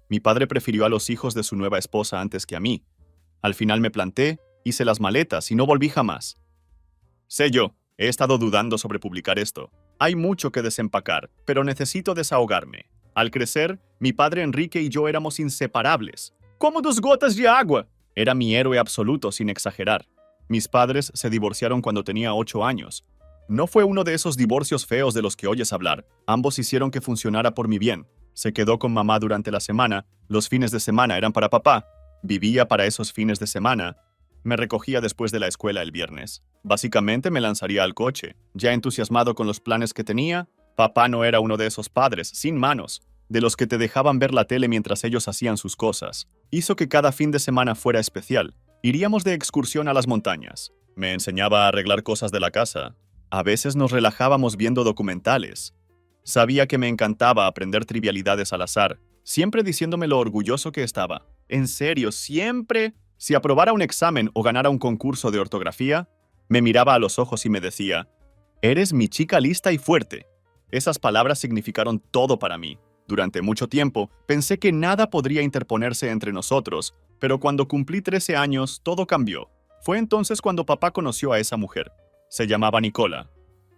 Mi padre prefirió a los hijos de su nueva esposa antes que a mí. Al final me planté, hice las maletas y no volví jamás. Sé yo, he estado dudando sobre publicar esto. Hay mucho que desempacar, pero necesito desahogarme. Al crecer, mi padre Enrique y yo éramos inseparables. ¡Como dos gotas de agua! Era mi héroe absoluto, sin exagerar. Mis padres se divorciaron cuando tenía 8 años. No fue uno de esos divorcios feos de los que oyes hablar. Ambos hicieron que funcionara por mi bien. Se quedó con mamá durante la semana, los fines de semana eran para papá. Vivía para esos fines de semana. Me recogía después de la escuela el viernes. Básicamente me lanzaría al coche. Ya entusiasmado con los planes que tenía, papá no era uno de esos padres, sin manos, de los que te dejaban ver la tele mientras ellos hacían sus cosas. Hizo que cada fin de semana fuera especial. Iríamos de excursión a las montañas. Me enseñaba a arreglar cosas de la casa. A veces nos relajábamos viendo documentales. Sabía que me encantaba aprender trivialidades al azar, siempre diciéndome lo orgulloso que estaba. En serio, siempre. Si aprobara un examen o ganara un concurso de ortografía, me miraba a los ojos y me decía, «Eres mi chica lista y fuerte». Esas palabras significaron todo para mí. Durante mucho tiempo, pensé que nada podría interponerse entre nosotros, pero cuando cumplí 13 años, todo cambió. Fue entonces cuando papá conoció a esa mujer. Se llamaba Nicola.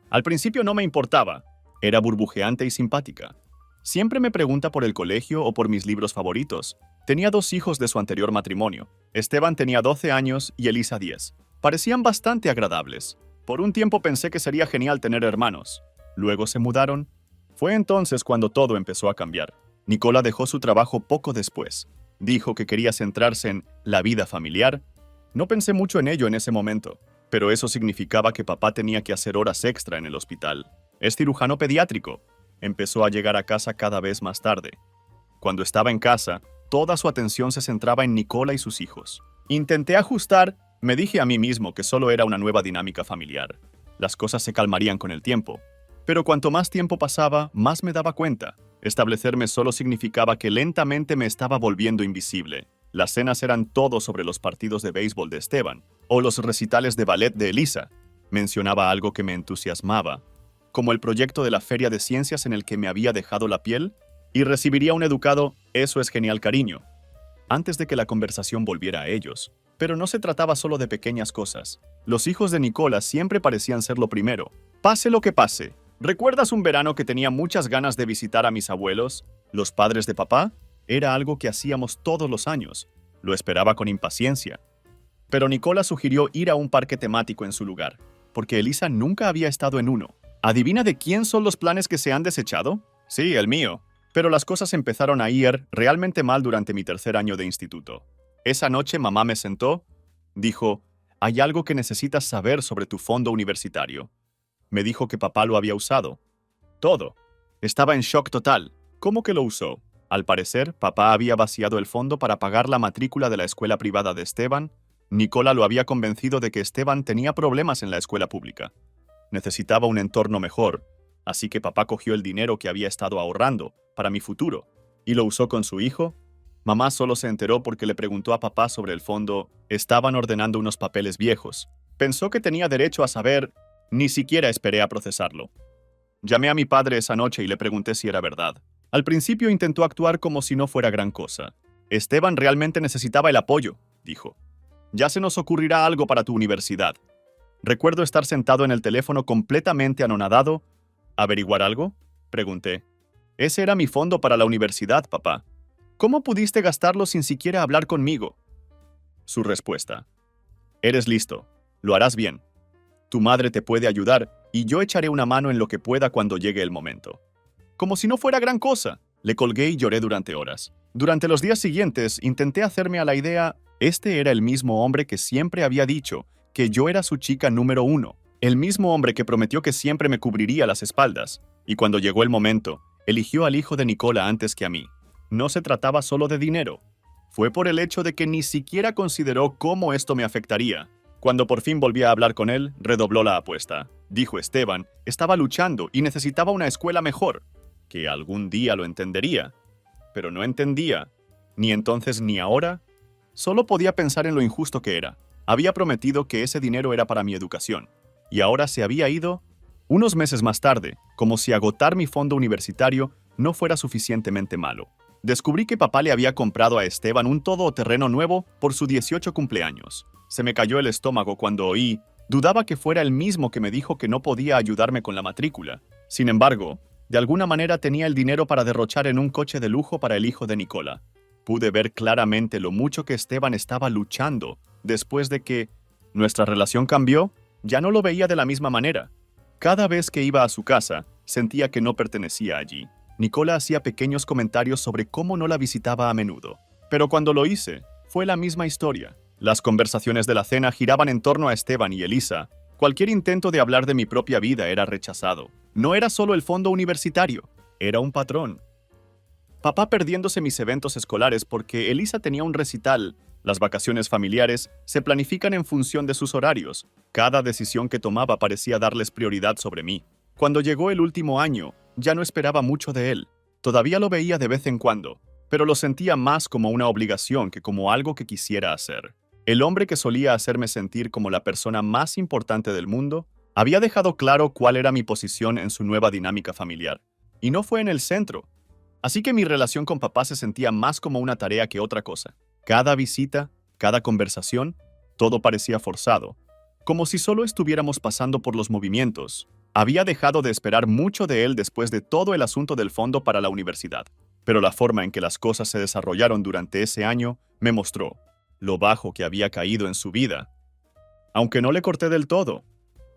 Al principio no me importaba. Era burbujeante y simpática. Siempre me pregunta por el colegio o por mis libros favoritos. Tenía 2 hijos de su anterior matrimonio. Esteban tenía 12 años y Elisa 10. Parecían bastante agradables. Por un tiempo pensé que sería genial tener hermanos. Luego se mudaron. Fue entonces cuando todo empezó a cambiar. Nicola dejó su trabajo poco después. Dijo que quería centrarse en la vida familiar. No pensé mucho en ello en ese momento, pero eso significaba que papá tenía que hacer horas extra en el hospital. Es cirujano pediátrico. Empezó a llegar a casa cada vez más tarde. Cuando estaba en casa, toda su atención se centraba en Nicola y sus hijos. Intenté ajustar, me dije a mí mismo que solo era una nueva dinámica familiar. Las cosas se calmarían con el tiempo. Pero cuanto más tiempo pasaba, más me daba cuenta. Establecerme solo significaba que lentamente me estaba volviendo invisible. Las cenas eran todo sobre los partidos de béisbol de Esteban, o los recitales de ballet de Elisa. Mencionaba algo que me entusiasmaba, como el proyecto de la Feria de Ciencias en el que me había dejado la piel, y recibiría un educado «Eso es genial, cariño», antes de que la conversación volviera a ellos. Pero no se trataba solo de pequeñas cosas. Los hijos de Nicola siempre parecían ser lo primero. Pase lo que pase. ¿Recuerdas un verano que tenía muchas ganas de visitar a mis abuelos, los padres de papá? Era algo que hacíamos todos los años. Lo esperaba con impaciencia. Pero Nicola sugirió ir a un parque temático en su lugar, porque Elisa nunca había estado en uno. ¿Adivina de quién son los planes que se han desechado? Sí, el mío. Pero las cosas empezaron a ir realmente mal durante mi 3er año de instituto. Esa noche mamá me sentó, dijo, «Hay algo que necesitas saber sobre tu fondo universitario». Me dijo que papá lo había usado. Todo. Estaba en shock total. ¿Cómo que lo usó? Al parecer, papá había vaciado el fondo para pagar la matrícula de la escuela privada de Esteban. Nicola lo había convencido de que Esteban tenía problemas en la escuela pública. Necesitaba un entorno mejor, así que papá cogió el dinero que había estado ahorrando para mi futuro y lo usó con su hijo. Mamá solo se enteró porque le preguntó a papá sobre el fondo. Estaban ordenando unos papeles viejos. Pensó que tenía derecho a saber. Ni siquiera esperé a procesarlo. Llamé a mi padre esa noche y le pregunté si era verdad. Al principio intentó actuar como si no fuera gran cosa. Esteban realmente necesitaba el apoyo, dijo. Ya se nos ocurrirá algo para tu universidad. Recuerdo estar sentado en el teléfono completamente anonadado. ¿Averiguar algo?, pregunté. Ese era mi fondo para la universidad, papá. ¿Cómo pudiste gastarlo sin siquiera hablar conmigo? Su respuesta. Eres listo. Lo harás bien. Tu madre te puede ayudar y yo echaré una mano en lo que pueda cuando llegue el momento. Como si no fuera gran cosa. Le colgué y lloré durante horas. Durante los días siguientes intenté hacerme a la idea, este era el mismo hombre que siempre había dicho que yo era su chica número 1. El mismo hombre que prometió que siempre me cubriría las espaldas. Y cuando llegó el momento, eligió al hijo de Nicola antes que a mí. No se trataba solo de dinero. Fue por el hecho de que ni siquiera consideró cómo esto me afectaría. Cuando por fin volví a hablar con él, redobló la apuesta. Dijo Esteban, estaba luchando y necesitaba una escuela mejor, que algún día lo entendería. Pero no entendía, ni entonces ni ahora. Solo podía pensar en lo injusto que era. Había prometido que ese dinero era para mi educación, y ahora se había ido. Unos meses más tarde, como si agotar mi fondo universitario no fuera suficientemente malo. Descubrí que papá le había comprado a Esteban un todoterreno nuevo por su 18 cumpleaños. Se me cayó el estómago cuando oí. Dudaba que fuera el mismo que me dijo que no podía ayudarme con la matrícula. Sin embargo, de alguna manera tenía el dinero para derrochar en un coche de lujo para el hijo de Nicola. Pude ver claramente lo mucho que Esteban estaba luchando. Después de que nuestra relación cambió, ya no lo veía de la misma manera. Cada vez que iba a su casa, sentía que no pertenecía allí. Nicola hacía pequeños comentarios sobre cómo no la visitaba a menudo. Pero cuando lo hice, fue la misma historia. Las conversaciones de la cena giraban en torno a Esteban y Elisa. Cualquier intento de hablar de mi propia vida era rechazado. No era solo el fondo universitario, era un patrón. Papá perdiéndose mis eventos escolares porque Elisa tenía un recital. Las vacaciones familiares se planifican en función de sus horarios. Cada decisión que tomaba parecía darles prioridad sobre mí. Cuando llegó el último año, ya no esperaba mucho de él. Todavía lo veía de vez en cuando, pero lo sentía más como una obligación que como algo que quisiera hacer. El hombre que solía hacerme sentir como la persona más importante del mundo había dejado claro cuál era mi posición en su nueva dinámica familiar. Y no fue en el centro. Así que mi relación con papá se sentía más como una tarea que otra cosa. Cada visita, cada conversación, todo parecía forzado, como si solo estuviéramos pasando por los movimientos. Había dejado de esperar mucho de él después de todo el asunto del fondo para la universidad, pero la forma en que las cosas se desarrollaron durante ese año me mostró lo bajo que había caído en su vida. Aunque no le corté del todo,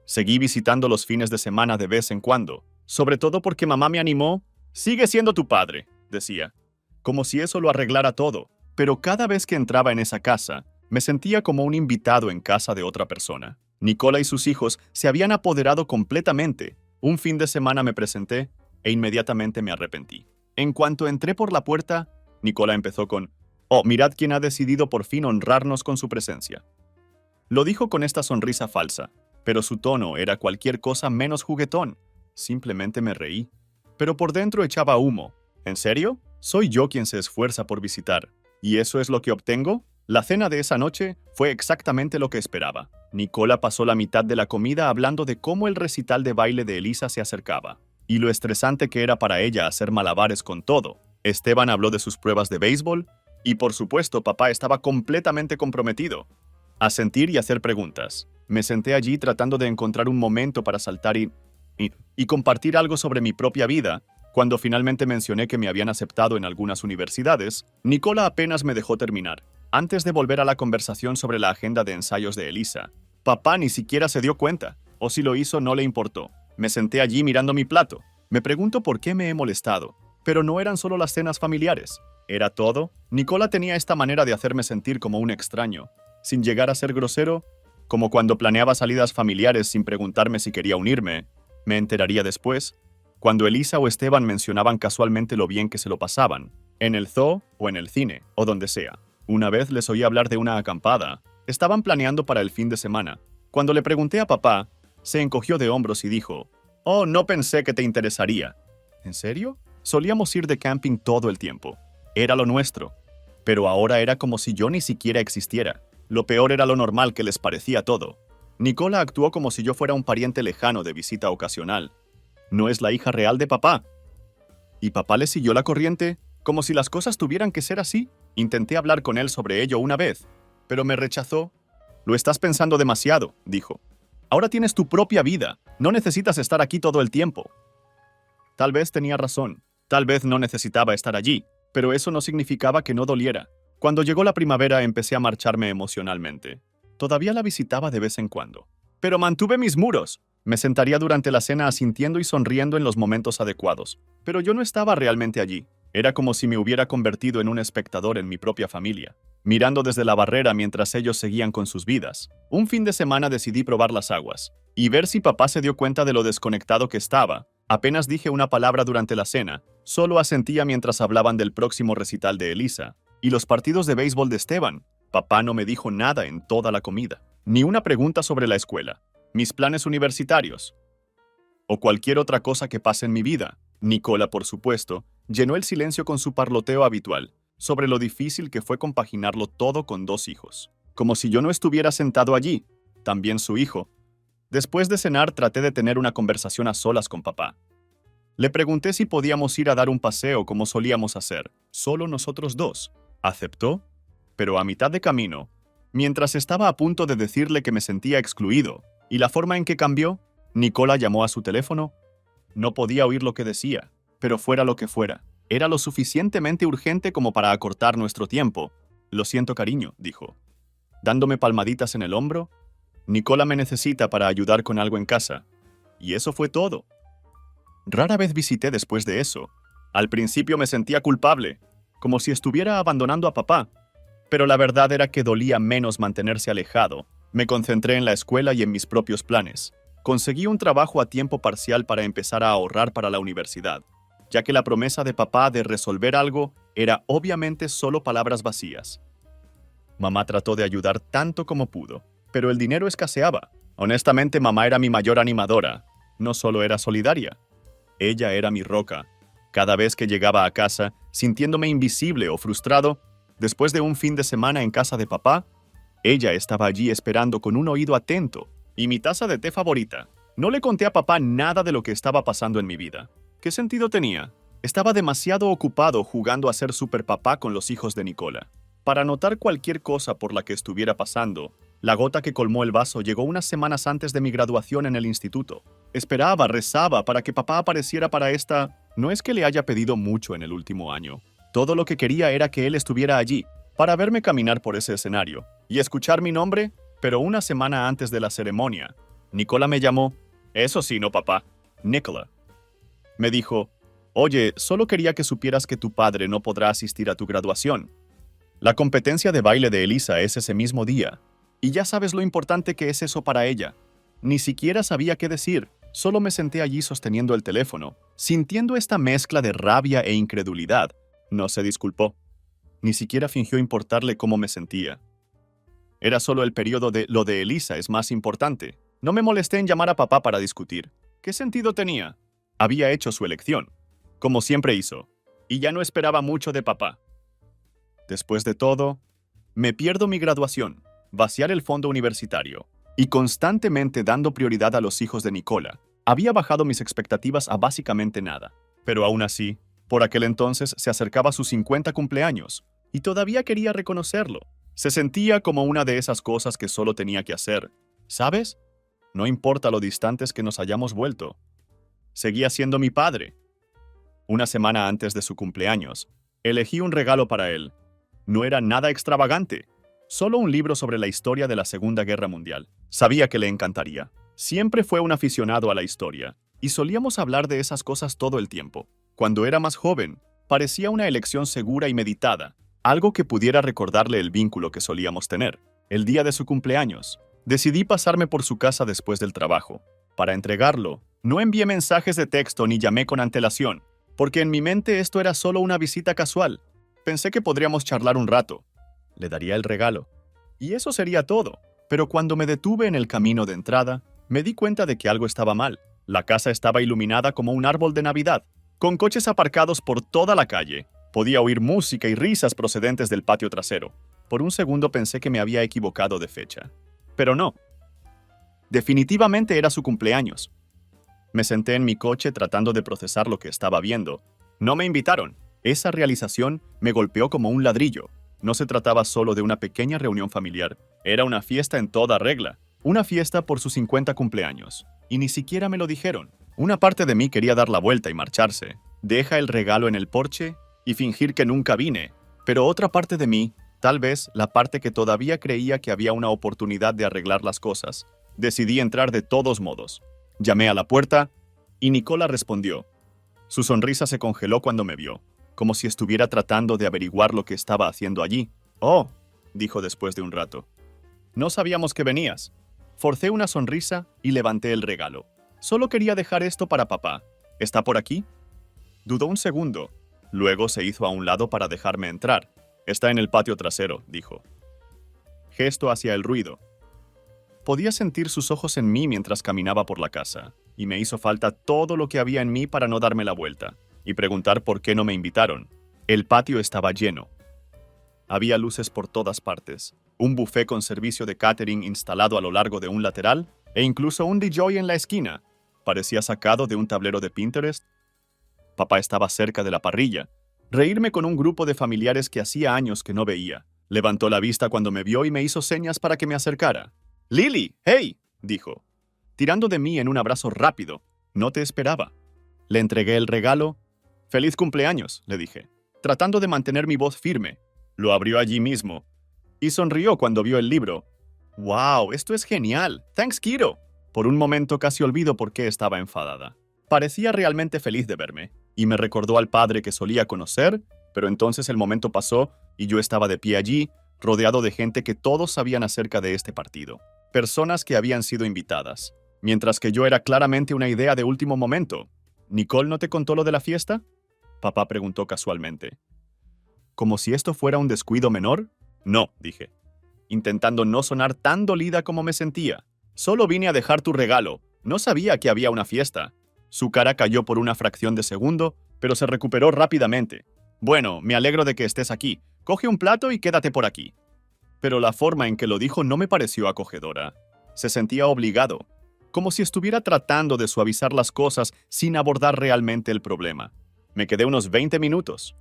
seguí visitando los fines de semana de vez en cuando, sobre todo porque mamá me animó. «Sigue siendo tu padre», decía, como si eso lo arreglara todo. Pero cada vez que entraba en esa casa, me sentía como un invitado en casa de otra persona. Nicola y sus hijos se habían apoderado completamente. Un fin de semana me presenté e inmediatamente me arrepentí. En cuanto entré por la puerta, Nicola empezó con: «Oh, mirad quién ha decidido por fin honrarnos con su presencia». Lo dijo con esta sonrisa falsa, pero su tono era cualquier cosa menos juguetón. Simplemente me reí. Pero por dentro echaba humo. ¿En serio? Soy yo quien se esfuerza por visitar. ¿Y eso es lo que obtengo? La cena de esa noche fue exactamente lo que esperaba. Nicola pasó la mitad de la comida hablando de cómo el recital de baile de Elisa se acercaba, y lo estresante que era para ella hacer malabares con todo. Esteban habló de sus pruebas de béisbol, y por supuesto papá estaba completamente comprometido a sentir y hacer preguntas. Me senté allí tratando de encontrar un momento para saltar y compartir algo sobre mi propia vida. Cuando finalmente mencioné que me habían aceptado en algunas universidades, Nicola apenas me dejó terminar. Antes de volver a la conversación sobre la agenda de ensayos de Elisa, papá ni siquiera se dio cuenta, o si lo hizo no le importó. Me senté allí mirando mi plato. Me pregunto por qué me he molestado, pero no eran solo las cenas familiares. ¿Era todo? Nicola tenía esta manera de hacerme sentir como un extraño, sin llegar a ser grosero, como cuando planeaba salidas familiares sin preguntarme si quería unirme. Me enteraría después, cuando Elisa o Esteban mencionaban casualmente lo bien que se lo pasaban, en el zoo o en el cine, o donde sea. Una vez les oí hablar de una acampada. Estaban planeando para el fin de semana. Cuando le pregunté a papá, se encogió de hombros y dijo: «Oh, no pensé que te interesaría». ¿En serio? Solíamos ir de camping todo el tiempo. Era lo nuestro. Pero ahora era como si yo ni siquiera existiera. Lo peor era lo normal que les parecía todo. Nicola actuó como si yo fuera un pariente lejano de visita ocasional. No es la hija real de papá. Y papá le siguió la corriente, como si las cosas tuvieran que ser así. Intenté hablar con él sobre ello una vez, pero me rechazó. «Lo estás pensando demasiado», dijo. «Ahora tienes tu propia vida. No necesitas estar aquí todo el tiempo». Tal vez tenía razón. Tal vez no necesitaba estar allí, pero eso no significaba que no doliera. Cuando llegó la primavera empecé a marcharme emocionalmente. Todavía la visitaba de vez en cuando, pero mantuve mis muros. Me sentaría durante la cena asintiendo y sonriendo en los momentos adecuados, pero yo no estaba realmente allí. Era como si me hubiera convertido en un espectador en mi propia familia, mirando desde la barrera mientras ellos seguían con sus vidas. Un fin de semana decidí probar las aguas y ver si papá se dio cuenta de lo desconectado que estaba. Apenas dije una palabra durante la cena, solo asentía mientras hablaban del próximo recital de Elisa y los partidos de béisbol de Esteban. Papá no me dijo nada en toda la comida, ni una pregunta sobre la escuela, mis planes universitarios o cualquier otra cosa que pase en mi vida. Nicola, por supuesto, llenó el silencio con su parloteo habitual sobre lo difícil que fue compaginarlo todo con 2 hijos, como si yo no estuviera sentado allí, también su hijo. Después de cenar traté de tener una conversación a solas con papá. Le pregunté si podíamos ir a dar un paseo como solíamos hacer, solo nosotros dos. Aceptó, pero a mitad de camino, mientras estaba a punto de decirle que me sentía excluido, y la forma en que cambió, Nicola llamó a su teléfono. No podía oír lo que decía, pero fuera lo que fuera, era lo suficientemente urgente como para acortar nuestro tiempo. Lo siento, cariño, dijo, dándome palmaditas en el hombro. Nicola me necesita para ayudar con algo en casa. Y eso fue todo. Rara vez visité después de eso. Al principio me sentía culpable, como si estuviera abandonando a papá. Pero la verdad era que dolía menos mantenerse alejado. Me concentré en la escuela y en mis propios planes. Conseguí un trabajo a tiempo parcial para empezar a ahorrar para la universidad, ya que la promesa de papá de resolver algo era obviamente solo palabras vacías. Mamá trató de ayudar tanto como pudo, pero el dinero escaseaba. Honestamente, mamá era mi mayor animadora. No solo era solidaria. Ella era mi roca. Cada vez que llegaba a casa, sintiéndome invisible o frustrado, después de un fin de semana en casa de papá, ella estaba allí esperando con un oído atento y mi taza de té favorita. No le conté a papá nada de lo que estaba pasando en mi vida. ¿Qué sentido tenía? Estaba demasiado ocupado jugando a ser superpapá con los hijos de Nicola. Para notar cualquier cosa por la que estuviera pasando, la gota que colmó el vaso llegó unas semanas antes de mi graduación en el instituto. Esperaba, rezaba para que papá apareciera para esta... No es que le haya pedido mucho en el último año. Todo lo que quería era que él estuviera allí, para verme caminar por ese escenario, y escuchar mi nombre, pero una semana antes de la ceremonia, Nicola me llamó. Eso sí, no papá. Nicola. Me dijo, oye, solo quería que supieras que tu padre no podrá asistir a tu graduación. La competencia de baile de Elisa es ese mismo día, y ya sabes lo importante que es eso para ella. Ni siquiera sabía qué decir, solo me senté allí sosteniendo el teléfono, sintiendo esta mezcla de rabia e incredulidad. No se disculpó. Ni siquiera fingió importarle cómo me sentía. Era solo el periodo de lo de Elisa es más importante. No me molesté en llamar a papá para discutir. ¿Qué sentido tenía? Había hecho su elección, como siempre hizo, y ya no esperaba mucho de papá. Después de todo, me pierdo mi graduación, vaciar el fondo universitario, y constantemente dando prioridad a los hijos de Nicola. Había bajado mis expectativas a básicamente nada, pero aún así, por aquel entonces se acercaba a sus 50 cumpleaños, y todavía quería reconocerlo. Se sentía como una de esas cosas que solo tenía que hacer. ¿Sabes? No importa lo distantes que nos hayamos vuelto. Seguía siendo mi padre. Una semana antes de su cumpleaños, elegí un regalo para él. No era nada extravagante, solo un libro sobre la historia de la Segunda Guerra Mundial. Sabía que le encantaría. Siempre fue un aficionado a la historia, y solíamos hablar de esas cosas todo el tiempo. Cuando era más joven, parecía una elección segura y meditada, algo que pudiera recordarle el vínculo que solíamos tener. El día de su cumpleaños, decidí pasarme por su casa después del trabajo. Para entregarlo, no envié mensajes de texto ni llamé con antelación, porque en mi mente esto era solo una visita casual. Pensé que podríamos charlar un rato. Le daría el regalo. Y eso sería todo. Pero cuando me detuve en el camino de entrada, me di cuenta de que algo estaba mal. La casa estaba iluminada como un árbol de Navidad, con coches aparcados por toda la calle. Podía oír música y risas procedentes del patio trasero. Por un segundo pensé que me había equivocado de fecha. Pero no. Definitivamente era su cumpleaños. Me senté en mi coche tratando de procesar lo que estaba viendo. No me invitaron. Esa realización me golpeó como un ladrillo. No se trataba solo de una pequeña reunión familiar. Era una fiesta en toda regla. Una fiesta por sus 50 cumpleaños. Y ni siquiera me lo dijeron. Una parte de mí quería dar la vuelta y marcharse. Deja el regalo en el porche y fingir que nunca vine. Pero otra parte de mí, tal vez la parte que todavía creía que había una oportunidad de arreglar las cosas, decidí entrar de todos modos. Llamé a la puerta y Nicola respondió. Su sonrisa se congeló cuando me vio, como si estuviera tratando de averiguar lo que estaba haciendo allí. «Oh», dijo después de un rato. «No sabíamos que venías». Forcé una sonrisa y levanté el regalo. «Solo quería dejar esto para papá. ¿Está por aquí?» Dudó un segundo. Luego se hizo a un lado para dejarme entrar. «Está en el patio trasero», dijo. Gesto hacia el ruido. Podía sentir sus ojos en mí mientras caminaba por la casa, y me hizo falta todo lo que había en mí para no darme la vuelta y preguntar por qué no me invitaron. El patio estaba lleno. Había luces por todas partes, un buffet con servicio de catering instalado a lo largo de un lateral, e incluso un DJ en la esquina. Parecía sacado de un tablero de Pinterest. Papá estaba cerca de la parrilla. Reírme con un grupo de familiares que hacía años que no veía. Levantó la vista cuando me vio y me hizo señas para que me acercara. «Lily, hey», dijo, tirando de mí en un abrazo rápido. «No te esperaba». Le entregué el regalo. «Feliz cumpleaños», le dije, tratando de mantener mi voz firme. Lo abrió allí mismo y sonrió cuando vio el libro. «¡Wow! Esto es genial. Thanks, Kiro». Por un momento casi olvido por qué estaba enfadada. Parecía realmente feliz de verme y me recordó al padre que solía conocer, pero entonces el momento pasó y yo estaba de pie allí, rodeado de gente que todos sabían acerca de este partido. Personas que habían sido invitadas, mientras que yo era claramente una idea de último momento. «¿Nicole no te contó lo de la fiesta?», papá preguntó casualmente. ¿Como si esto fuera un descuido menor? «No», dije, intentando no sonar tan dolida como me sentía. «Solo vine a dejar tu regalo. No sabía que había una fiesta». Su cara cayó por una fracción de segundo, pero se recuperó rápidamente. «Bueno, me alegro de que estés aquí. Coge un plato y quédate por aquí». Pero la forma en que lo dijo no me pareció acogedora. Se sentía obligado, como si estuviera tratando de suavizar las cosas sin abordar realmente el problema. Me quedé unos 20 minutos.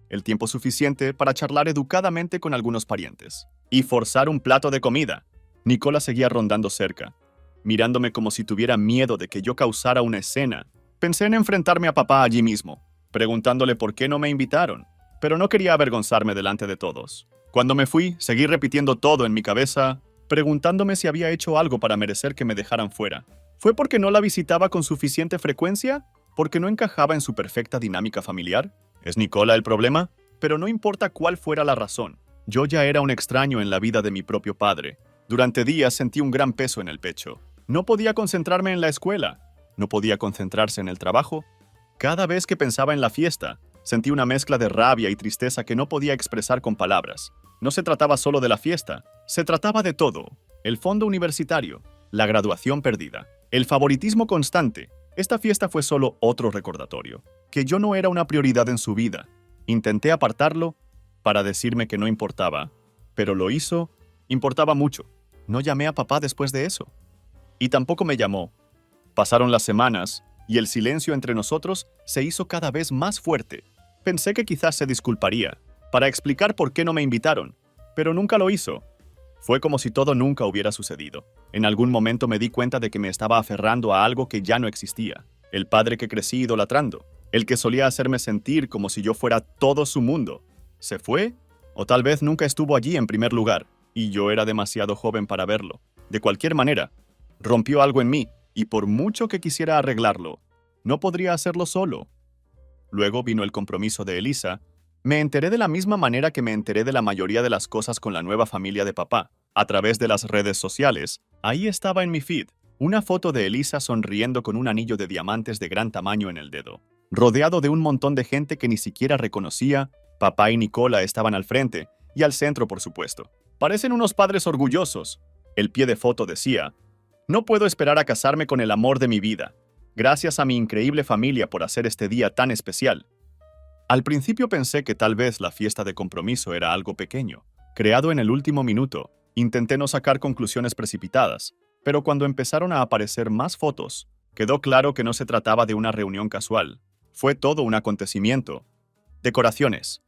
El tiempo suficiente para charlar educadamente con algunos parientes. Y forzar un plato de comida. Nicola seguía rondando cerca, mirándome como si tuviera miedo de que yo causara una escena. Pensé en enfrentarme a papá allí mismo, preguntándole por qué no me invitaron, pero no quería avergonzarme delante de todos. Cuando me fui, seguí repitiendo todo en mi cabeza, preguntándome si había hecho algo para merecer que me dejaran fuera. ¿Fue porque no la visitaba con suficiente frecuencia? ¿Porque no encajaba en su perfecta dinámica familiar? ¿Es Nicola el problema? Pero no importa cuál fuera la razón. Yo ya era un extraño en la vida de mi propio padre. Durante días sentí un gran peso en el pecho. No podía concentrarme en la escuela. No podía concentrarse en el trabajo. Cada vez que pensaba en la fiesta, sentí una mezcla de rabia y tristeza que no podía expresar con palabras. No se trataba solo de la fiesta, se trataba de todo. El fondo universitario, la graduación perdida, el favoritismo constante. Esta fiesta fue solo otro recordatorio, que yo no era una prioridad en su vida. Intenté apartarlo para decirme que no importaba, pero lo hizo, importaba mucho. No llamé a papá después de eso. Y tampoco me llamó. Pasaron las semanas y el silencio entre nosotros se hizo cada vez más fuerte. Pensé que quizás se disculparía, para explicar por qué no me invitaron, pero nunca lo hizo. Fue como si todo nunca hubiera sucedido. En algún momento me di cuenta de que me estaba aferrando a algo que ya no existía. El padre que crecí idolatrando, el que solía hacerme sentir como si yo fuera todo su mundo. ¿Se fue? O tal vez nunca estuvo allí en primer lugar, y yo era demasiado joven para verlo. De cualquier manera, rompió algo en mí, y por mucho que quisiera arreglarlo, no podría hacerlo solo. Luego vino el compromiso de Elisa. Me enteré de la misma manera que me enteré de la mayoría de las cosas con la nueva familia de papá, a través de las redes sociales. Ahí estaba en mi feed, una foto de Elisa sonriendo con un anillo de diamantes de gran tamaño en el dedo. Rodeado de un montón de gente que ni siquiera reconocía, papá y Nicola estaban al frente, y al centro, por supuesto. Parecen unos padres orgullosos. El pie de foto decía: «No puedo esperar a casarme con el amor de mi vida. Gracias a mi increíble familia por hacer este día tan especial». Al principio pensé que tal vez la fiesta de compromiso era algo pequeño, creado en el último minuto. Intenté no sacar conclusiones precipitadas, pero cuando empezaron a aparecer más fotos, quedó claro que no se trataba de una reunión casual. Fue todo un acontecimiento. Decoraciones,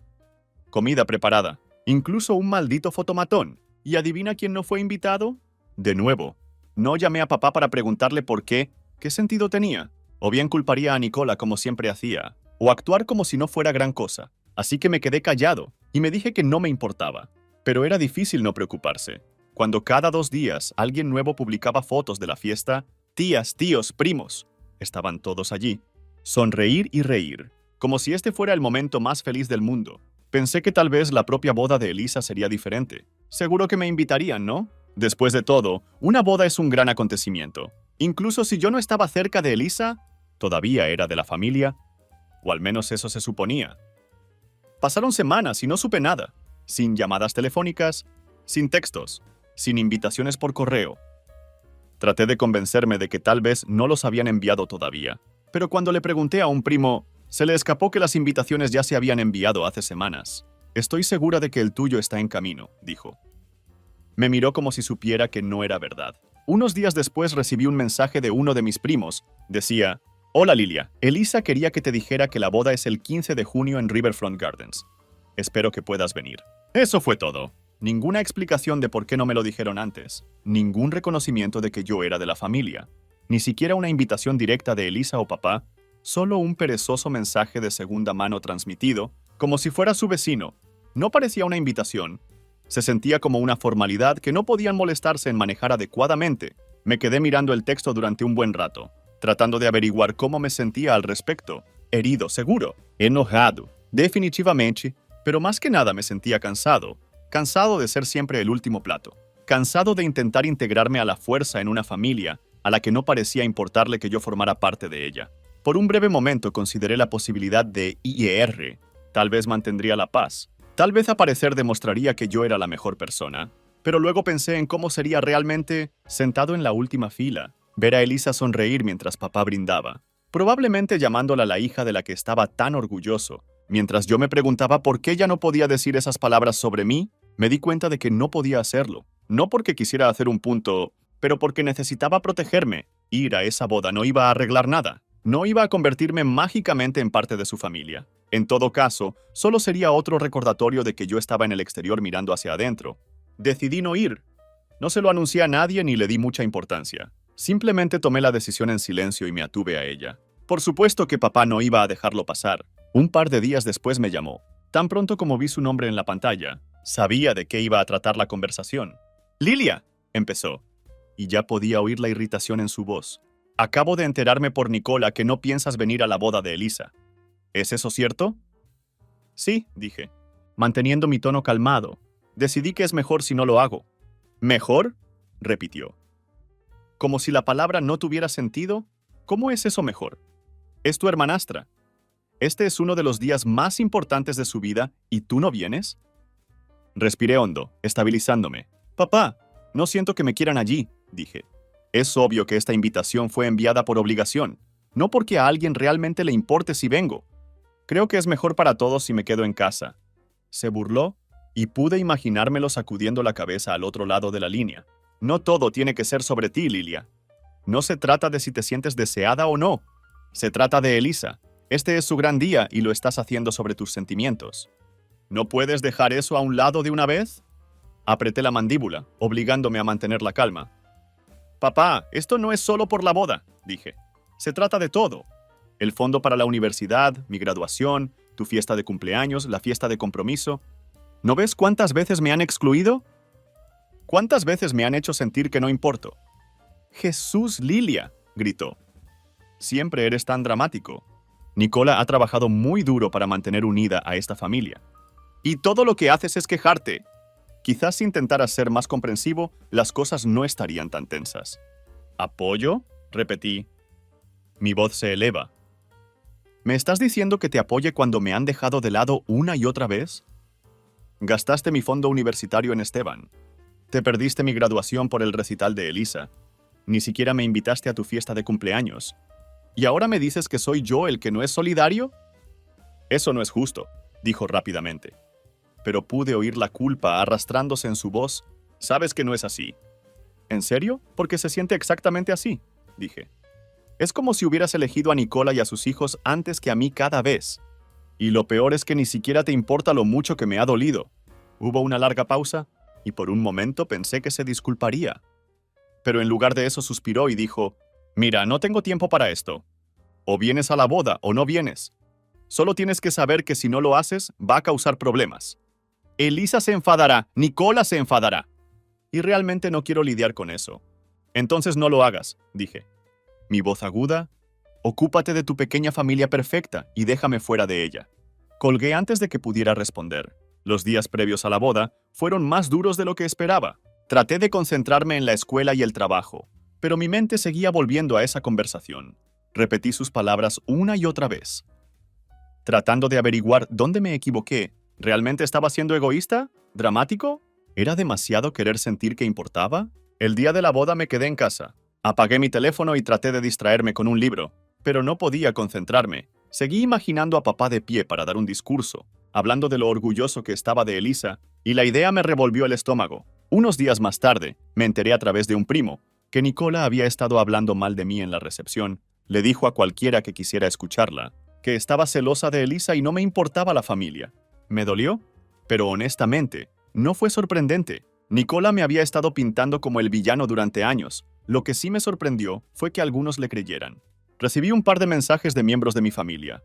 comida preparada, incluso un maldito fotomatón. ¿Y adivina quién no fue invitado? De nuevo, no llamé a papá para preguntarle por qué sentido tenía. O bien culparía a Nicola como siempre hacía, o actuar como si no fuera gran cosa. Así que me quedé callado y me dije que no me importaba. Pero era difícil no preocuparse. Cuando cada 2 días alguien nuevo publicaba fotos de la fiesta, tías, tíos, primos, estaban todos allí. Sonreír y reír, como si este fuera el momento más feliz del mundo. Pensé que tal vez la propia boda de Elisa sería diferente. Seguro que me invitarían, ¿no? Después de todo, una boda es un gran acontecimiento. Incluso si yo no estaba cerca de Elisa, todavía era de la familia, o al menos eso se suponía. Pasaron semanas y no supe nada, sin llamadas telefónicas, sin textos, sin invitaciones por correo. Traté de convencerme de que tal vez no los habían enviado todavía, pero cuando le pregunté a un primo, se le escapó que las invitaciones ya se habían enviado hace semanas. «Estoy segura de que el tuyo está en camino», dijo. Me miró como si supiera que no era verdad. Unos días después recibí un mensaje de uno de mis primos. Decía: Hola Lilia, Elisa quería que te dijera que la boda es el 15 de junio en Riverfront Gardens. Espero que puedas venir. Eso fue todo. Ninguna explicación de por qué no me lo dijeron antes. Ningún reconocimiento de que yo era de la familia. Ni siquiera una invitación directa de Elisa o papá. Solo un perezoso mensaje de segunda mano transmitido, como si fuera su vecino. No parecía una invitación. Se sentía como una formalidad que no podían molestarse en manejar adecuadamente. Me quedé mirando el texto durante un buen rato, tratando de averiguar cómo me sentía al respecto. Herido, seguro. Enojado. Definitivamente. Pero más que nada me sentía cansado. Cansado de ser siempre el último plato. Cansado de intentar integrarme a la fuerza en una familia a la que no parecía importarle que yo formara parte de ella. Por un breve momento consideré la posibilidad de IER. Tal vez mantendría la paz. Tal vez aparecer demostraría que yo era la mejor persona. Pero luego pensé en cómo sería realmente sentado en la última fila, ver a Elisa sonreír mientras papá brindaba, probablemente llamándola la hija de la que estaba tan orgulloso. Mientras yo me preguntaba por qué ella no podía decir esas palabras sobre mí, me di cuenta de que no podía hacerlo. No porque quisiera hacer un punto, pero porque necesitaba protegerme. Ir a esa boda no iba a arreglar nada. No iba a convertirme mágicamente en parte de su familia. En todo caso, solo sería otro recordatorio de que yo estaba en el exterior mirando hacia adentro. Decidí no ir. No se lo anuncié a nadie ni le di mucha importancia. Simplemente tomé la decisión en silencio y me atuve a ella. Por supuesto que papá no iba a dejarlo pasar. Un par de días después me llamó. Tan pronto como vi su nombre en la pantalla, sabía de qué iba a tratar la conversación. «Lilia», empezó, y ya podía oír la irritación en su voz. «Acabo de enterarme por Nicola que no piensas venir a la boda de Elisa. ¿Es eso cierto?» «Sí», dije, manteniendo mi tono calmado. «Decidí que es mejor si no lo hago». «¿Mejor?», repitió. Como si la palabra no tuviera sentido. ¿Cómo es eso mejor? Es tu hermanastra. Este es uno de los días más importantes de su vida y tú no vienes. Respiré hondo, estabilizándome. «Papá, no siento que me quieran allí», dije. «Es obvio que esta invitación fue enviada por obligación, no porque a alguien realmente le importe si vengo. Creo que es mejor para todos si me quedo en casa». Se burló y pude imaginármelo sacudiendo la cabeza al otro lado de la línea. «No todo tiene que ser sobre ti, Lilia. No se trata de si te sientes deseada o no. Se trata de Elisa. Este es su gran día y lo estás haciendo sobre tus sentimientos. ¿No puedes dejar eso a un lado de una vez?» Apreté la mandíbula, obligándome a mantener la calma. «Papá, esto no es solo por la boda», dije. «Se trata de todo. El fondo para la universidad, mi graduación, tu fiesta de cumpleaños, la fiesta de compromiso. ¿No ves cuántas veces me han excluido? ¿Cuántas veces me han hecho sentir que no importo?» «Jesús, Lilia», gritó. «Siempre eres tan dramático. Nicola ha trabajado muy duro para mantener unida a esta familia. Y todo lo que haces es quejarte. Quizás si intentaras ser más comprensivo, las cosas no estarían tan tensas». «¿Apoyo?», repetí. Mi voz se eleva. «¿Me estás diciendo que te apoye cuando me han dejado de lado una y otra vez? Gastaste mi fondo universitario en Esteban. Te perdiste mi graduación por el recital de Elisa. Ni siquiera me invitaste a tu fiesta de cumpleaños. ¿Y ahora me dices que soy yo el que no es solidario?» «Eso no es justo», dijo rápidamente. Pero pude oír la culpa arrastrándose en su voz. «Sabes que no es así». «¿En serio? Porque se siente exactamente así», dije. «Es como si hubieras elegido a Nicola y a sus hijos antes que a mí cada vez. Y lo peor es que ni siquiera te importa lo mucho que me ha dolido». Hubo una larga pausa, y por un momento pensé que se disculparía. Pero en lugar de eso suspiró y dijo: «Mira, no tengo tiempo para esto. O vienes a la boda o no vienes. Solo tienes que saber que si no lo haces, va a causar problemas. Elisa se enfadará, Nicola se enfadará. Y realmente no quiero lidiar con eso. Entonces no lo hagas», dije. Mi voz aguda: «Ocúpate de tu pequeña familia perfecta y déjame fuera de ella». Colgué antes de que pudiera responder. Los días previos a la boda fueron más duros de lo que esperaba. Traté de concentrarme en la escuela y el trabajo, pero mi mente seguía volviendo a esa conversación. Repetí sus palabras una y otra vez, tratando de averiguar dónde me equivoqué. ¿Realmente estaba siendo egoísta? ¿Dramático? ¿Era demasiado querer sentir que importaba? El día de la boda me quedé en casa. Apagué mi teléfono y traté de distraerme con un libro, pero no podía concentrarme. Seguí imaginando a papá de pie para dar un discurso, hablando de lo orgulloso que estaba de Elisa, y la idea me revolvió el estómago. Unos días más tarde, me enteré a través de un primo que Nicola había estado hablando mal de mí en la recepción, Le dijo a cualquiera que quisiera escucharla que estaba celosa de Elisa y no me importaba la familia. Me dolió, pero honestamente, no fue sorprendente. Nicola me había estado pintando como el villano durante años. Lo que sí me sorprendió fue que algunos le creyeran. Recibí un par de mensajes de miembros de mi familia,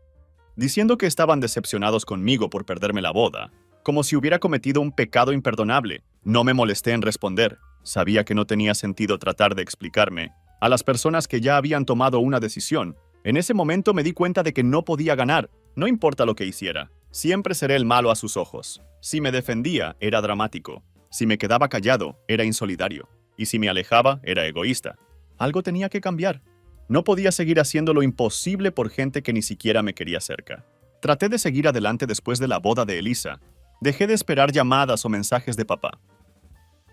diciendo que estaban decepcionados conmigo por perderme la boda, como si hubiera cometido un pecado imperdonable. No me molesté en responder. Sabía que no tenía sentido tratar de explicarme a las personas que ya habían tomado una decisión. En ese momento me di cuenta de que no podía ganar, no importa lo que hiciera. Siempre seré el malo a sus ojos. Si me defendía, era dramático. Si me quedaba callado, era insolidario. Y si me alejaba, era egoísta. Algo tenía que cambiar. No podía seguir haciendo lo imposible por gente que ni siquiera me quería cerca. Traté de seguir adelante después de la boda de Elisa. Dejé de esperar llamadas o mensajes de papá.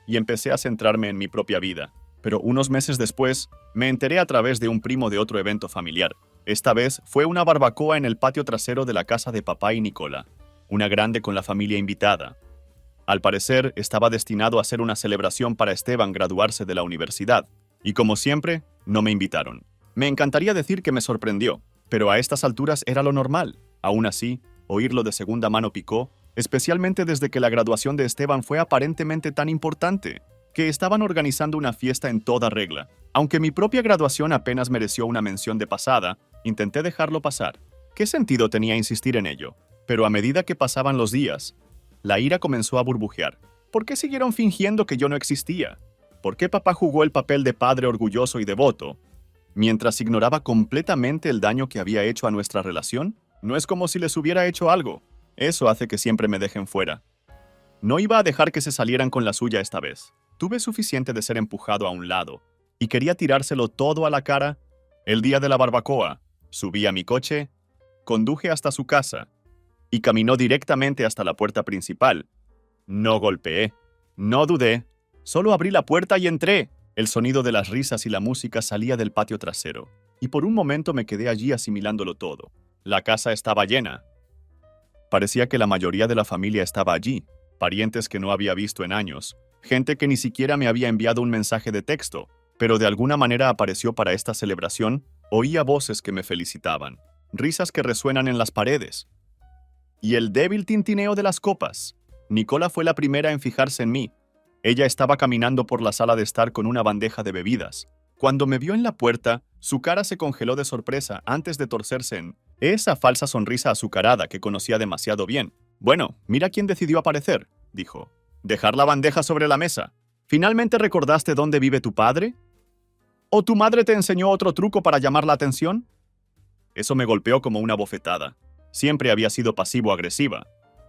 Y empecé a centrarme en mi propia vida. Pero unos meses después, me enteré a través de un primo de otro evento familiar. Esta vez fue una barbacoa en el patio trasero de la casa de papá y Nicola. Una grande con la familia invitada. Al parecer, estaba destinado a ser una celebración para Esteban graduarse de la universidad. Y como siempre, no me invitaron. Me encantaría decir que me sorprendió, pero a estas alturas era lo normal. Aún así, oírlo de segunda mano picó, especialmente desde que la graduación de Esteban fue aparentemente tan importante, que estaban organizando una fiesta en toda regla. Aunque mi propia graduación apenas mereció una mención de pasada, intenté dejarlo pasar. ¿Qué sentido tenía insistir en ello? Pero a medida que pasaban los días, la ira comenzó a burbujear. ¿Por qué siguieron fingiendo que yo no existía? ¿Por qué papá jugó el papel de padre orgulloso y devoto, mientras ignoraba completamente el daño que había hecho a nuestra relación? No es como si les hubiera hecho algo. Eso hace que siempre me dejen fuera. No iba a dejar que se salieran con la suya esta vez. Tuve suficiente de ser empujado a un lado, y quería tirárselo todo a la cara. El día de la barbacoa, subí a mi coche, conduje hasta su casa, y caminó directamente hasta la puerta principal. No golpeé, no dudé, solo abrí la puerta y entré. El sonido de las risas y la música salía del patio trasero, y por un momento me quedé allí asimilándolo todo. La casa estaba llena. Parecía que la mayoría de la familia estaba allí, parientes que no había visto en años, gente que ni siquiera me había enviado un mensaje de texto, pero de alguna manera apareció para esta celebración. Oía voces que me felicitaban, risas que resuenan en las paredes, y el débil tintineo de las copas. Nicola fue la primera en fijarse en mí. Ella estaba caminando por la sala de estar con una bandeja de bebidas. Cuando me vio en la puerta, su cara se congeló de sorpresa antes de torcerse en esa falsa sonrisa azucarada que conocía demasiado bien. «Bueno, mira quién decidió aparecer», dijo. «Dejar la bandeja sobre la mesa. ¿Finalmente recordaste dónde vive tu padre? ¿O tu madre te enseñó otro truco para llamar la atención?» Eso me golpeó como una bofetada. Siempre había sido pasivo-agresiva.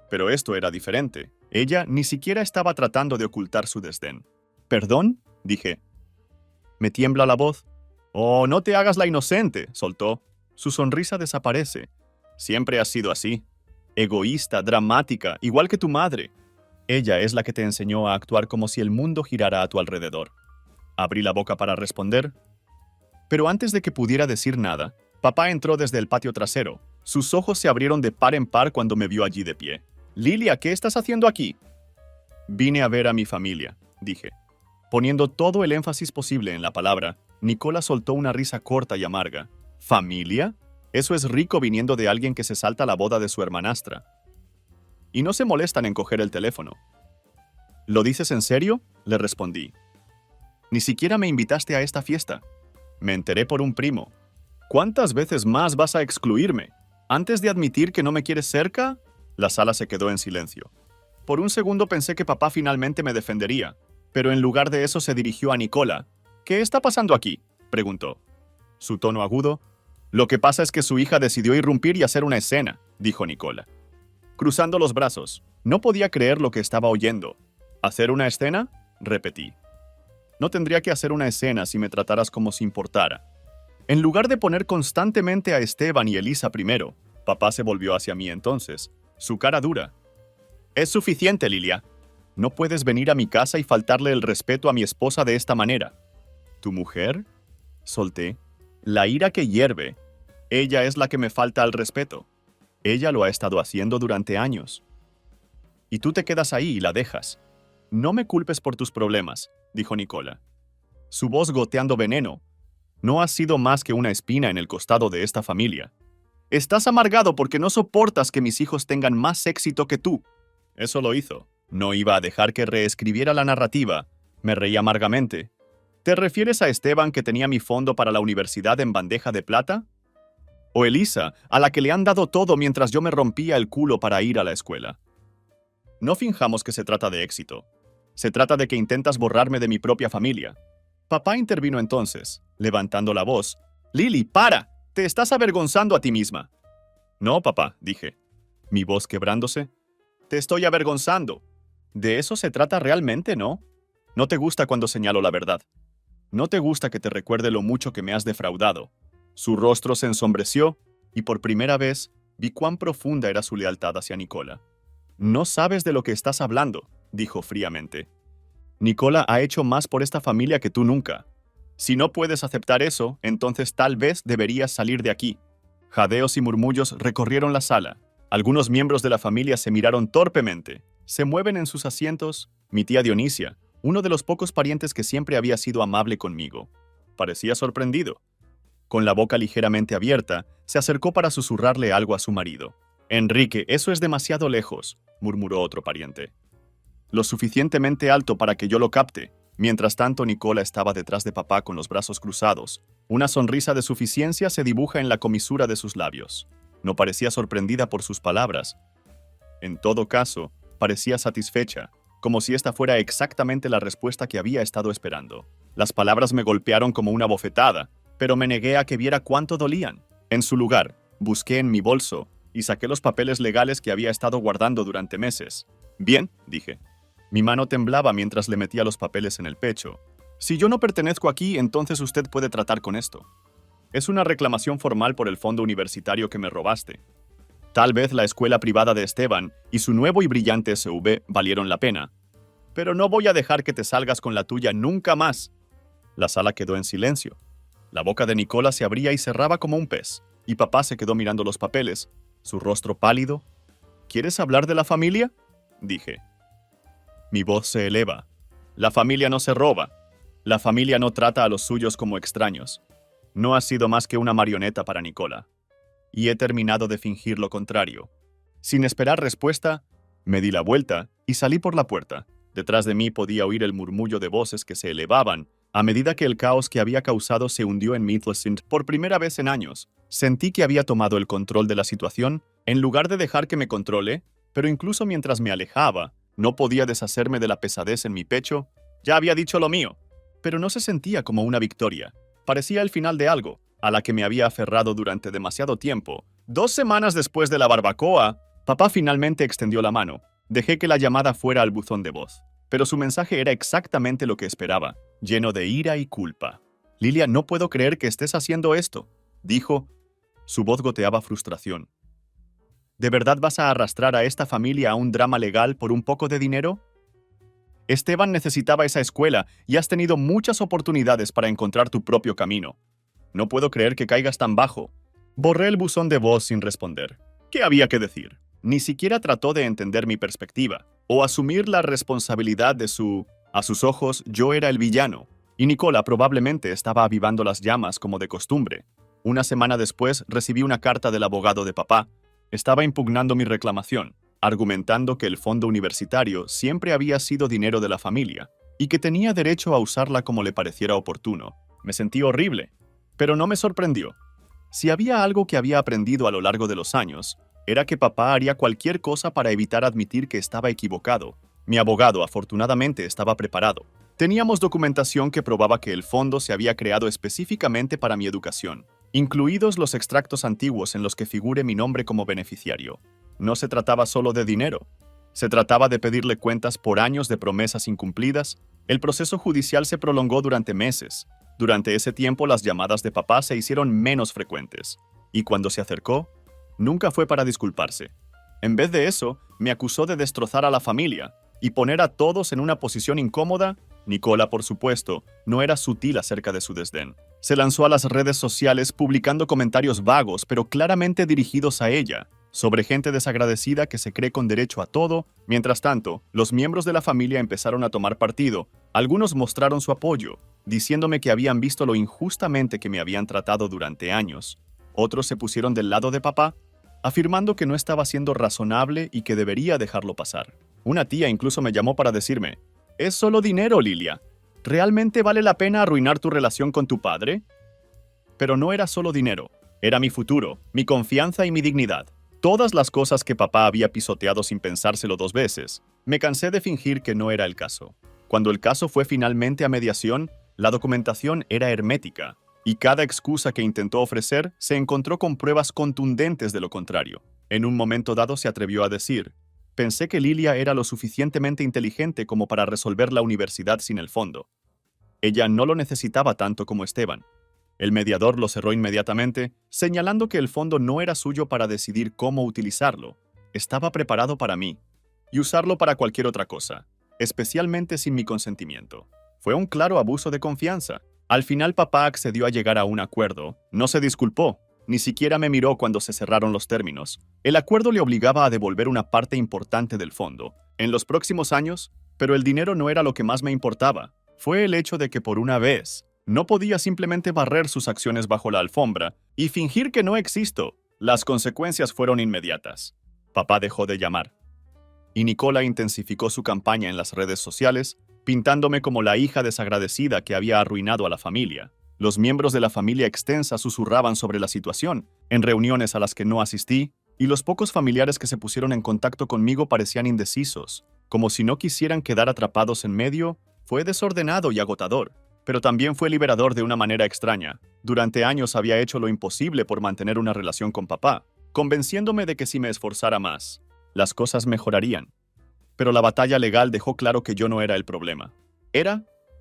Pero esto era diferente. Ella ni siquiera estaba tratando de ocultar su desdén. «¿Perdón?», dije. «Me tiembla la voz». «Oh, no te hagas la inocente», soltó. Su sonrisa desaparece. «Siempre has sido así. Egoísta, dramática, igual que tu madre. Ella es la que te enseñó a actuar como si el mundo girara a tu alrededor». Abrí la boca para responder, pero antes de que pudiera decir nada, papá entró desde el patio trasero. Sus ojos se abrieron de par en par cuando me vio allí de pie. «Lilia, ¿qué estás haciendo aquí?» «Vine a ver a mi familia», dije. Poniendo todo el énfasis posible en la palabra, Nicola soltó una risa corta y amarga. «¿Familia? Eso es rico viniendo de alguien que se salta la boda de su hermanastra. Y no se molestan en coger el teléfono». «¿Lo dices en serio?», le respondí. «Ni siquiera me invitaste a esta fiesta. Me enteré por un primo. ¿Cuántas veces más vas a excluirme? ¿Antes de admitir que no me quieres cerca?». La sala se quedó en silencio. Por un segundo pensé que papá finalmente me defendería, pero en lugar de eso se dirigió a Nicola. «¿Qué está pasando aquí?», preguntó. Su tono agudo. «Lo que pasa es que su hija decidió irrumpir y hacer una escena», dijo Nicola. Cruzando los brazos, no podía creer lo que estaba oyendo. «¿Hacer una escena?», repetí. «No tendría que hacer una escena si me trataras como si importara». En lugar de poner constantemente a Esteban y Elisa primero, papá se volvió hacia mí entonces, su cara dura. «Es suficiente, Lilia. No puedes venir a mi casa y faltarle el respeto a mi esposa de esta manera». «¿Tu mujer?», solté. La ira que hierve. Ella es la que me falta al respeto. Ella lo ha estado haciendo durante años. Y tú te quedas ahí y la dejas. «No me culpes por tus problemas», dijo Nicola, su voz goteando veneno. No has sido más que una espina en el costado de esta familia. Estás amargado porque no soportas que mis hijos tengan más éxito que tú. Eso lo hizo. No iba a dejar que reescribiera la narrativa. Me reí amargamente. ¿Te refieres a Esteban que tenía mi fondo para la universidad en bandeja de plata? ¿O Elisa, a la que le han dado todo mientras yo me rompía el culo para ir a la escuela? No finjamos que se trata de éxito. Se trata de que intentas borrarme de mi propia familia. Papá intervino entonces, levantando la voz. «Lily, para. Te estás avergonzando a ti misma». «No, papá», dije, mi voz quebrándose. «Te estoy avergonzando. De eso se trata realmente, ¿no? No te gusta cuando señalo la verdad. No te gusta que te recuerde lo mucho que me has defraudado». Su rostro se ensombreció y por primera vez vi cuán profunda era su lealtad hacia Nicola. «No sabes de lo que estás hablando», dijo fríamente. «Nicola ha hecho más por esta familia que tú nunca. Si no puedes aceptar eso, entonces tal vez deberías salir de aquí». Jadeos y murmullos recorrieron la sala. Algunos miembros de la familia se miraron torpemente. Se mueven en sus asientos. Mi tía Dionisia, uno de los pocos parientes que siempre había sido amable conmigo, parecía sorprendido. Con la boca ligeramente abierta, se acercó para susurrarle algo a su marido. «Enrique, eso es demasiado lejos», murmuró otro pariente. «Lo suficientemente alto para que yo lo capte». Mientras tanto, Nicola estaba detrás de papá con los brazos cruzados. Una sonrisa de suficiencia se dibuja en la comisura de sus labios. No parecía sorprendida por sus palabras. En todo caso, parecía satisfecha, como si esta fuera exactamente la respuesta que había estado esperando. Las palabras me golpearon como una bofetada, pero me negué a que viera cuánto dolían. En su lugar, busqué en mi bolso y saqué los papeles legales que había estado guardando durante meses. «Bien», dije. Mi mano temblaba mientras le metía los papeles en el pecho. «Si yo no pertenezco aquí, entonces usted puede tratar con esto. Es una reclamación formal por el fondo universitario que me robaste. Tal vez la escuela privada de Esteban y su nuevo y brillante SV valieron la pena. Pero no voy a dejar que te salgas con la tuya nunca más». La sala quedó en silencio. La boca de Nicola se abría y cerraba como un pez, y papá se quedó mirando los papeles, su rostro pálido. «¿Quieres hablar de la familia?», dije. Mi voz se eleva. La familia no se roba. La familia no trata a los suyos como extraños. No has sido más que una marioneta para Nicola. Y he terminado de fingir lo contrario. Sin esperar respuesta, me di la vuelta y salí por la puerta. Detrás de mí podía oír el murmullo de voces que se elevaban a medida que el caos que había causado se hundió en Midlesint por primera vez en años. Sentí que había tomado el control de la situación en lugar de dejar que me controle, pero incluso mientras me alejaba, no podía deshacerme de la pesadez en mi pecho. Ya había dicho lo mío, pero no se sentía como una victoria. Parecía el final de algo, a la que me había aferrado durante demasiado tiempo. 2 semanas después de la barbacoa, papá finalmente extendió la mano. Dejé que la llamada fuera al buzón de voz, pero su mensaje era exactamente lo que esperaba, lleno de ira y culpa. «Lilia, no puedo creer que estés haciendo esto», dijo. Su voz goteaba frustración. «¿De verdad vas a arrastrar a esta familia a un drama legal por un poco de dinero? Esteban necesitaba esa escuela y has tenido muchas oportunidades para encontrar tu propio camino. No puedo creer que caigas tan bajo». Borré el buzón de voz sin responder. ¿Qué había que decir? Ni siquiera trató de entender mi perspectiva o asumir la responsabilidad de su... A sus ojos, yo era el villano, y Nicola probablemente estaba avivando las llamas como de costumbre. Una semana después recibí una carta del abogado de papá. Estaba impugnando mi reclamación, argumentando que el fondo universitario siempre había sido dinero de la familia y que tenía derecho a usarla como le pareciera oportuno. Me sentí horrible, pero no me sorprendió. Si había algo que había aprendido a lo largo de los años, era que papá haría cualquier cosa para evitar admitir que estaba equivocado. Mi abogado, afortunadamente, estaba preparado. Teníamos documentación que probaba que el fondo se había creado específicamente para mi educación, incluidos los extractos antiguos en los que figure mi nombre como beneficiario. No se trataba solo de dinero. Se trataba de pedirle cuentas por años de promesas incumplidas. El proceso judicial se prolongó durante meses. Durante ese tiempo, las llamadas de papá se hicieron menos frecuentes. Y cuando se acercó, nunca fue para disculparse. En vez de eso, me acusó de destrozar a la familia y poner a todos en una posición incómoda. Nicola, por supuesto, no era sutil acerca de su desdén. Se lanzó a las redes sociales publicando comentarios vagos, pero claramente dirigidos a ella, sobre gente desagradecida que se cree con derecho a todo. Mientras tanto, los miembros de la familia empezaron a tomar partido, Algunos mostraron su apoyo, diciéndome que habían visto lo injustamente que me habían tratado durante años. Otros se pusieron del lado de papá, afirmando que no estaba siendo razonable y que debería dejarlo pasar. Una tía incluso me llamó para decirme, «Es solo dinero, Lilia. ¿Realmente vale la pena arruinar tu relación con tu padre?» Pero no era solo dinero, era mi futuro, mi confianza y mi dignidad. Todas las cosas que papá había pisoteado sin pensárselo 2 veces. Me cansé de fingir que no era el caso. Cuando el caso fue finalmente a mediación, la documentación era hermética, y cada excusa que intentó ofrecer se encontró con pruebas contundentes de lo contrario. En un momento dado se atrevió a decir, «Pensé que Lilia era lo suficientemente inteligente como para resolver la universidad sin el fondo. Ella no lo necesitaba tanto como Esteban». El mediador lo cerró inmediatamente, señalando que el fondo no era suyo para decidir cómo utilizarlo. Estaba preparado para mí, y usarlo para cualquier otra cosa, especialmente sin mi consentimiento. Fue un claro abuso de confianza. Al final papá accedió a llegar a un acuerdo, no se disculpó, ni siquiera me miró cuando se cerraron los términos. El acuerdo le obligaba a devolver una parte importante del fondo en los próximos años, pero el dinero no era lo que más me importaba. Fue el hecho de que por una vez no podía simplemente barrer sus acciones bajo la alfombra y fingir que no existo. Las consecuencias fueron inmediatas. Papá dejó de llamar. Y Nicola intensificó su campaña en las redes sociales, pintándome como la hija desagradecida que había arruinado a la familia. Los miembros de la familia extensa susurraban sobre la situación, en reuniones a las que no asistí, y los pocos familiares que se pusieron en contacto conmigo parecían indecisos, como si no quisieran quedar atrapados en medio. Fue desordenado y agotador, pero también fue liberador de una manera extraña. Durante años había hecho lo imposible por mantener una relación con papá, convenciéndome de que si me esforzara más, las cosas mejorarían. Pero la batalla legal dejó claro que yo no era el problema.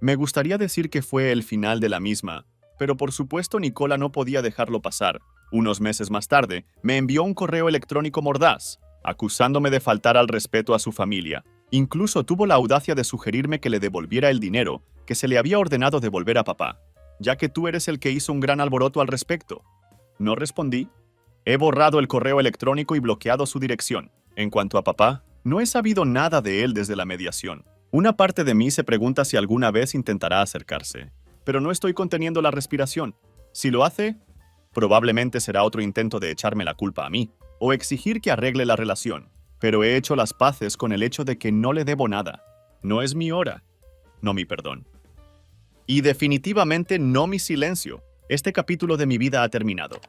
Me gustaría decir que fue el final de la misma, pero por supuesto Nicola no podía dejarlo pasar. Unos meses más tarde, me envió un correo electrónico mordaz, acusándome de faltar al respeto a su familia. Incluso tuvo la audacia de sugerirme que le devolviera el dinero que se le había ordenado devolver a papá, ya que tú eres el que hizo un gran alboroto al respecto. No respondí. He borrado el correo electrónico y bloqueado su dirección. En cuanto a papá, no he sabido nada de él desde la mediación. Una parte de mí se pregunta si alguna vez intentará acercarse, pero no estoy conteniendo la respiración. Si lo hace, probablemente será otro intento de echarme la culpa a mí, o exigir que arregle la relación. Pero he hecho las paces con el hecho de que no le debo nada. No es mi hora, no mi perdón. Y definitivamente no mi silencio. Este capítulo de mi vida ha terminado.